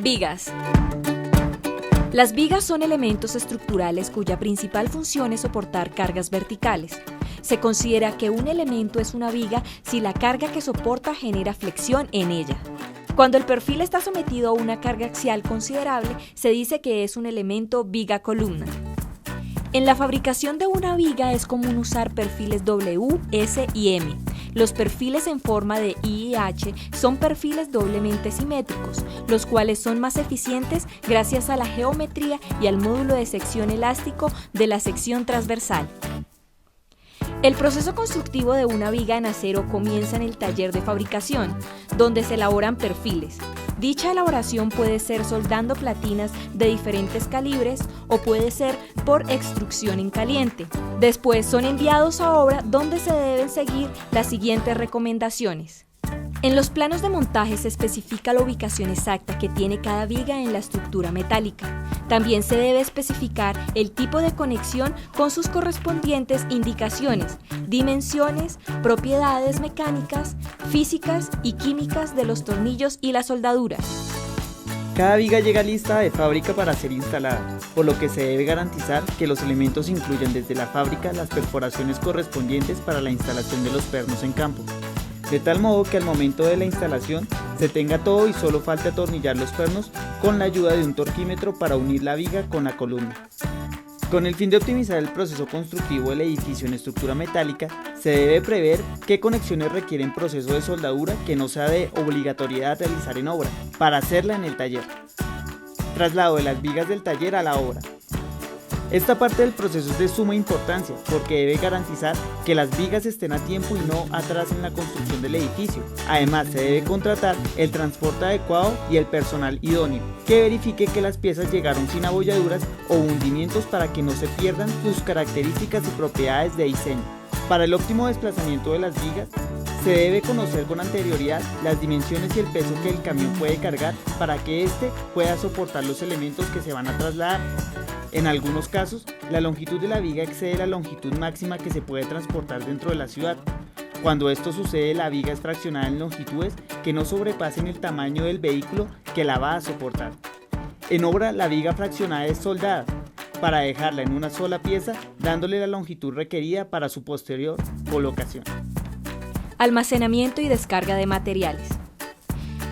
Vigas. Las vigas son elementos estructurales cuya principal función es soportar cargas verticales. Se considera que un elemento es una viga si la carga que soporta genera flexión en ella. Cuando el perfil está sometido a una carga axial considerable, se dice que es un elemento viga-columna. En la fabricación de una viga es común usar perfiles W, S y M. Los perfiles en forma de I y H son perfiles doblemente simétricos, los cuales son más eficientes gracias a la geometría y al módulo de sección elástico de la sección transversal. El proceso constructivo de una viga en acero comienza en el taller de fabricación, donde se elaboran perfiles. Dicha elaboración puede ser soldando platinas de diferentes calibres o puede ser por extrusión en caliente. Después son enviados a obra donde se deben seguir las siguientes recomendaciones. En los planos de montaje se especifica la ubicación exacta que tiene cada viga en la estructura metálica. También se debe especificar el tipo de conexión con sus correspondientes indicaciones, dimensiones, propiedades mecánicas, físicas y químicas de los tornillos y las soldaduras. Cada viga llega lista de fábrica para ser instalada, por lo que se debe garantizar que los elementos incluyan desde la fábrica las perforaciones correspondientes para la instalación de los pernos en campo, de tal modo que al momento de la instalación se tenga todo y solo falte atornillar los pernos con la ayuda de un torquímetro para unir la viga con la columna. Con el fin de optimizar el proceso constructivo del edificio en estructura metálica, se debe prever qué conexiones requieren proceso de soldadura que no sea de obligatoriedad realizar en obra, para hacerla en el taller. Traslado de las vigas del taller a la obra. Esta parte del proceso es de suma importancia porque debe garantizar que las vigas estén a tiempo y no atrasen la construcción del edificio. Además, se debe contratar el transporte adecuado y el personal idóneo que verifique que las piezas llegaron sin abolladuras o hundimientos para que no se pierdan sus características y propiedades de diseño. Para el óptimo desplazamiento de las vigas, se debe conocer con anterioridad las dimensiones y el peso que el camión puede cargar para que éste pueda soportar los elementos que se van a trasladar. En algunos casos, la longitud de la viga excede la longitud máxima que se puede transportar dentro de la ciudad. Cuando esto sucede, la viga es fraccionada en longitudes que no sobrepasen el tamaño del vehículo que la va a soportar. En obra, la viga fraccionada es soldada para dejarla en una sola pieza, dándole la longitud requerida para su posterior colocación. Almacenamiento y descarga de materiales.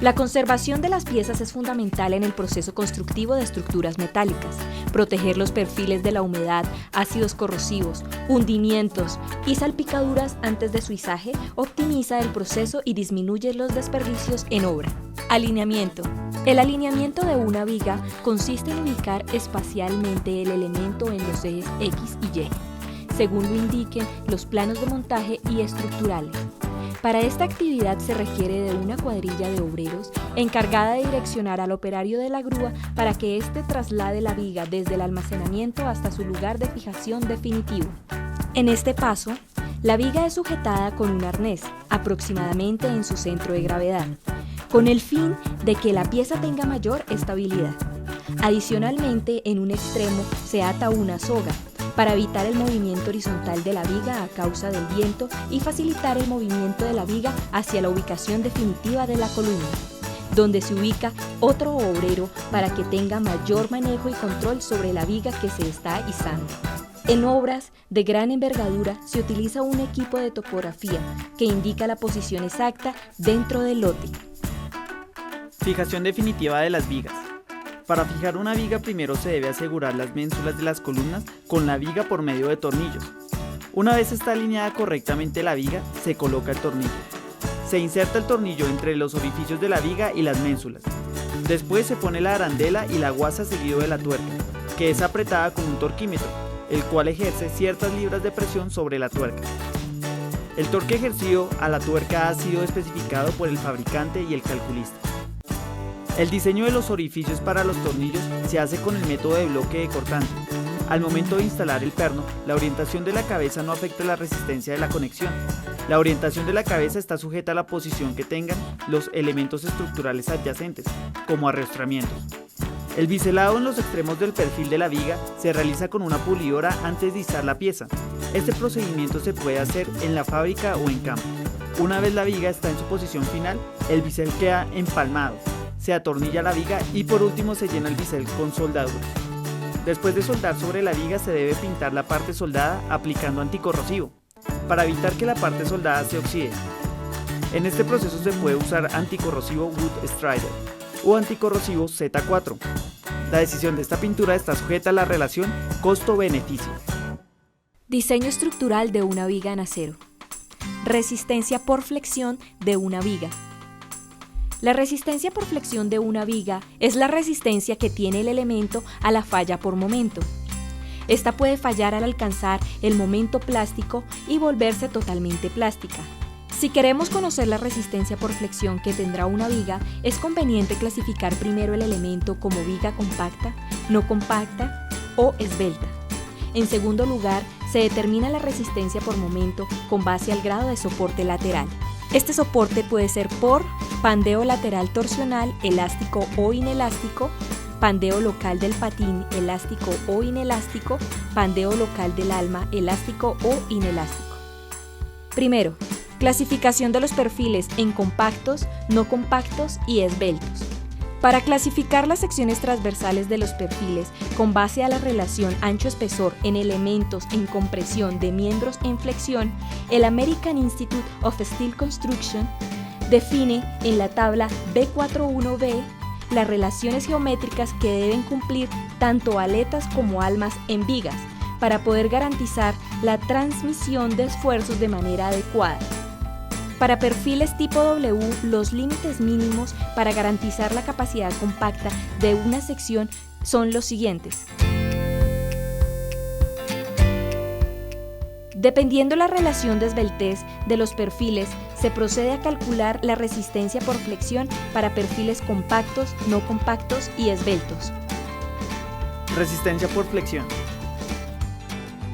La conservación de las piezas es fundamental en el proceso constructivo de estructuras metálicas. Proteger los perfiles de la humedad, ácidos corrosivos, hundimientos y salpicaduras antes de su izaje optimiza el proceso y disminuye los desperdicios en obra. Alineamiento. El alineamiento de una viga consiste en ubicar espacialmente el elemento en los ejes X y Y, según lo indiquen los planos de montaje y estructurales. Para esta actividad se requiere de una cuadrilla de obreros encargada de direccionar al operario de la grúa para que éste traslade la viga desde el almacenamiento hasta su lugar de fijación definitivo. En este paso, la viga es sujetada con un arnés, aproximadamente en su centro de gravedad, con el fin de que la pieza tenga mayor estabilidad. Adicionalmente, en un extremo se ata una soga, para evitar el movimiento horizontal de la viga a causa del viento y facilitar el movimiento de la viga hacia la ubicación definitiva de la columna, donde se ubica otro obrero para que tenga mayor manejo y control sobre la viga que se está izando. En obras de gran envergadura se utiliza un equipo de topografía que indica la posición exacta dentro del lote. Fijación definitiva de las vigas. Para fijar una viga primero se debe asegurar las ménsulas de las columnas con la viga por medio de tornillos. Una vez está alineada correctamente la viga, se coloca el tornillo. Se inserta el tornillo entre los orificios de la viga y las ménsulas. Después se pone la arandela y la guasa seguido de la tuerca, que es apretada con un torquímetro, el cual ejerce ciertas libras de presión sobre la tuerca. El torque ejercido a la tuerca ha sido especificado por el fabricante y el calculista. El diseño de los orificios para los tornillos se hace con el método de bloque de cortante. Al momento de instalar el perno, la orientación de la cabeza no afecta la resistencia de la conexión. La orientación de la cabeza está sujeta a la posición que tengan los elementos estructurales adyacentes, como arrastramientos. El biselado en los extremos del perfil de la viga se realiza con una pulidora antes de izar la pieza. Este procedimiento se puede hacer en la fábrica o en campo. Una vez la viga está en su posición final, el bisel queda empalmado. se atornilla la viga y por último se llena el bisel con soldadura. Después de soldar sobre la viga se debe pintar la parte soldada aplicando anticorrosivo, para evitar que la parte soldada se oxide. En este proceso se puede usar anticorrosivo Wood Strider o anticorrosivo Z4. La decisión de esta pintura está sujeta a la relación costo-beneficio. Diseño estructural de una viga en acero. Resistencia por flexión de una viga. La resistencia por flexión de una viga es la resistencia que tiene el elemento a la falla por momento. Esta puede fallar al alcanzar el momento plástico y volverse totalmente plástica. Si queremos conocer la resistencia por flexión que tendrá una viga, es conveniente clasificar primero el elemento como viga compacta, no compacta o esbelta. En segundo lugar, se determina la resistencia por momento con base al grado de soporte lateral. Este soporte puede ser por pandeo lateral torsional, elástico o inelástico, pandeo local del patín, elástico o inelástico, pandeo local del alma, elástico o inelástico. Primero, clasificación de los perfiles en compactos, no compactos y esbeltos. Para clasificar las secciones transversales de los perfiles con base a la relación ancho-espesor en elementos en compresión de miembros en flexión, el American Institute of Steel Construction define en la tabla B41B las relaciones geométricas que deben cumplir tanto aletas como almas en vigas para poder garantizar la transmisión de esfuerzos de manera adecuada. Para perfiles tipo W, los límites mínimos para garantizar la capacidad compacta de una sección son los siguientes. Dependiendo la relación de esbeltez de los perfiles, se procede a calcular la resistencia por flexión para perfiles compactos, no compactos y esbeltos. Resistencia por flexión.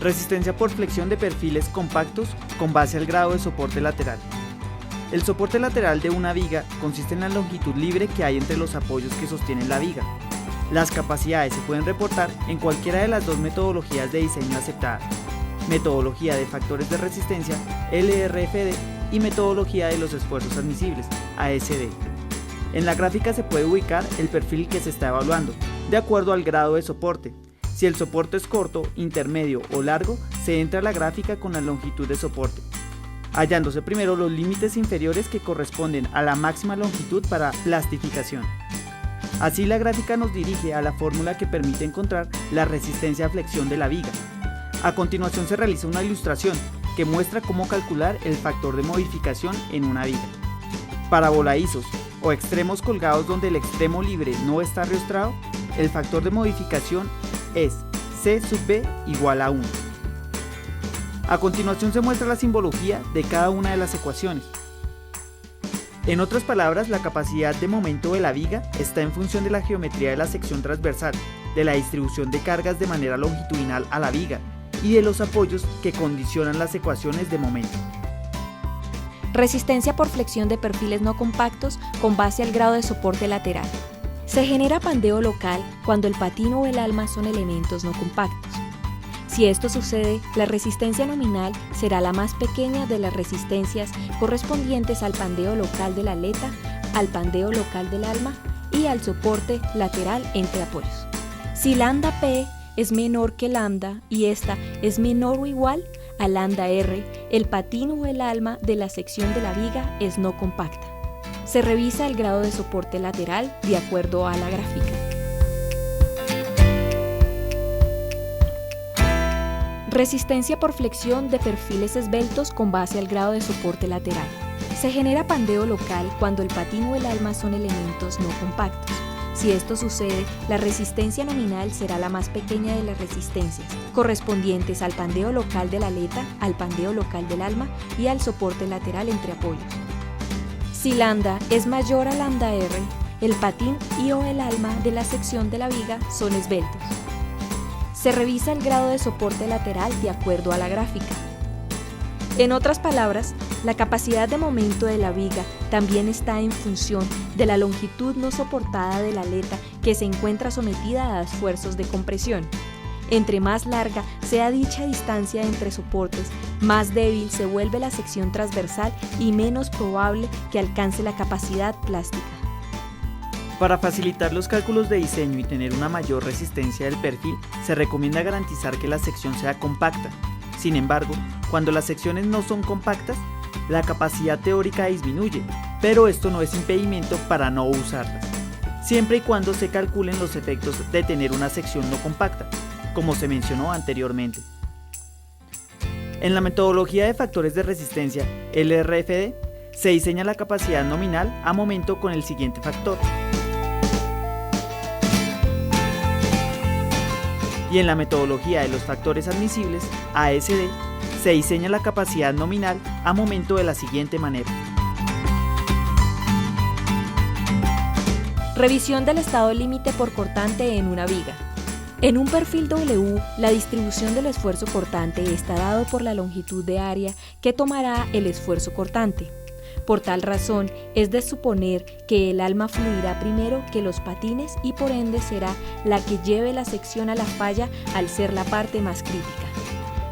Resistencia por flexión de perfiles compactos con base al grado de soporte lateral. El soporte lateral de una viga consiste en la longitud libre que hay entre los apoyos que sostienen la viga. Las capacidades se pueden reportar en cualquiera de las dos metodologías de diseño aceptadas: metodología de factores de resistencia, LRFD, y metodología de los esfuerzos admisibles, ASD. En la gráfica se puede ubicar el perfil que se está evaluando, de acuerdo al grado de soporte. Si el soporte es corto, intermedio o largo, se entra a la gráfica con la longitud de soporte, hallándose primero los límites inferiores que corresponden a la máxima longitud para plastificación. Así la gráfica nos dirige a la fórmula que permite encontrar la resistencia a flexión de la viga. A continuación se realiza una ilustración que muestra cómo calcular el factor de modificación en una viga. Para voladizos o extremos colgados donde el extremo libre no está riostrado, el factor de modificación es C sub B igual a 1. A continuación se muestra la simbología de cada una de las ecuaciones. En otras palabras, la capacidad de momento de la viga está en función de la geometría de la sección transversal, de la distribución de cargas de manera longitudinal a la viga y de los apoyos que condicionan las ecuaciones de momento. Resistencia por flexión de perfiles no compactos con base al grado de soporte lateral. Se genera pandeo local cuando el patín o el alma son elementos no compactos. Si esto sucede, la resistencia nominal será la más pequeña de las resistencias correspondientes al pandeo local de la aleta, al pandeo local del alma y al soporte lateral entre apoyos. Si lambda P es menor que lambda y esta es menor o igual a lambda R, el patín o el alma de la sección de la viga es no compacta. Se revisa el grado de soporte lateral de acuerdo a la gráfica. Resistencia por flexión de perfiles esbeltos con base al grado de soporte lateral. Se genera pandeo local cuando el patín o el alma son elementos no compactos. Si esto sucede, la resistencia nominal será la más pequeña de las resistencias, correspondientes al pandeo local de la aleta, al pandeo local del alma y al soporte lateral entre apoyos. Si lambda es mayor a lambda R, el patín y o el alma de la sección de la viga son esbeltos. Se revisa el grado de soporte lateral de acuerdo a la gráfica. En otras palabras, la capacidad de momento de la viga también está en función de la longitud no soportada de la aleta que se encuentra sometida a esfuerzos de compresión. Entre más larga sea dicha distancia entre soportes, más débil se vuelve la sección transversal y menos probable que alcance la capacidad plástica. Para facilitar los cálculos de diseño y tener una mayor resistencia del perfil, se recomienda garantizar que la sección sea compacta. Sin embargo, cuando las secciones no son compactas, la capacidad teórica disminuye, pero esto no es impedimento para no usarlas, siempre y cuando se calculen los efectos de tener una sección no compacta, como se mencionó anteriormente. En la metodología de factores de resistencia, LRFD, se diseña la capacidad nominal a momento con el siguiente factor. Y en la metodología de los factores admisibles, ASD, se diseña la capacidad nominal a momento de la siguiente manera. Revisión del estado límite por cortante en una viga. En un perfil W, la distribución del esfuerzo cortante está dado por la longitud de área que tomará el esfuerzo cortante. Por tal razón, es de suponer que el alma fluirá primero que los patines y por ende será la que lleve la sección a la falla al ser la parte más crítica.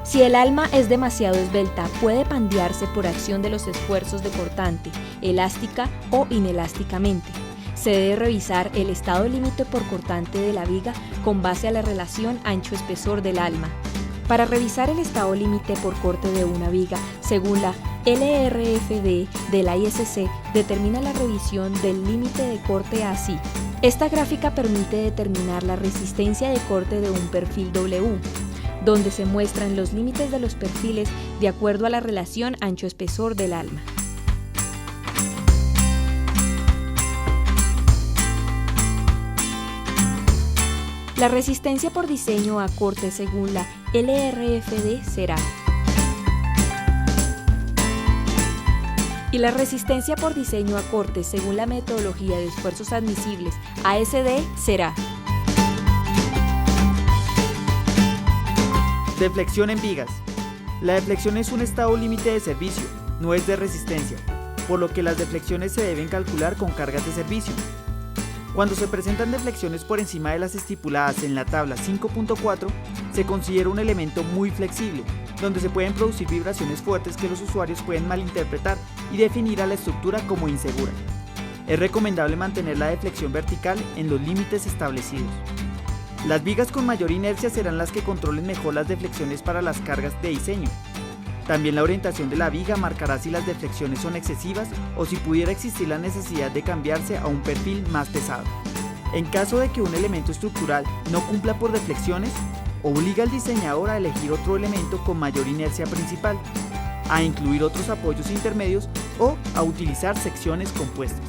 Si el alma es demasiado esbelta, puede pandearse por acción de los esfuerzos de cortante, elástica o inelásticamente. Se debe revisar el estado límite por cortante de la viga con base a la relación ancho-espesor del alma. Para revisar el estado límite por corte de una viga, según la LRFD de la ISC, determina la revisión del límite de corte así. Esta gráfica permite determinar la resistencia de corte de un perfil W, donde se muestran los límites de los perfiles de acuerdo a la relación ancho-espesor del alma. La resistencia por diseño a corte según la LRFD será. Y la resistencia por diseño a corte según la metodología de esfuerzos admisibles ASD será. Deflexión en vigas. La deflexión es un estado límite de servicio, no es de resistencia, por lo que las deflexiones se deben calcular con cargas de servicio. Cuando se presentan deflexiones por encima de las estipuladas en la tabla 5.4, se considera un elemento muy flexible, donde se pueden producir vibraciones fuertes que los usuarios pueden malinterpretar y definir a la estructura como insegura. Es recomendable mantener la deflexión vertical en los límites establecidos. Las vigas con mayor inercia serán las que controlen mejor las deflexiones para las cargas de diseño. También la orientación de la viga marcará si las deflexiones son excesivas o si pudiera existir la necesidad de cambiarse a un perfil más pesado. En caso de que un elemento estructural no cumpla por deflexiones, obliga al diseñador a elegir otro elemento con mayor inercia principal, a incluir otros apoyos intermedios o a utilizar secciones compuestas.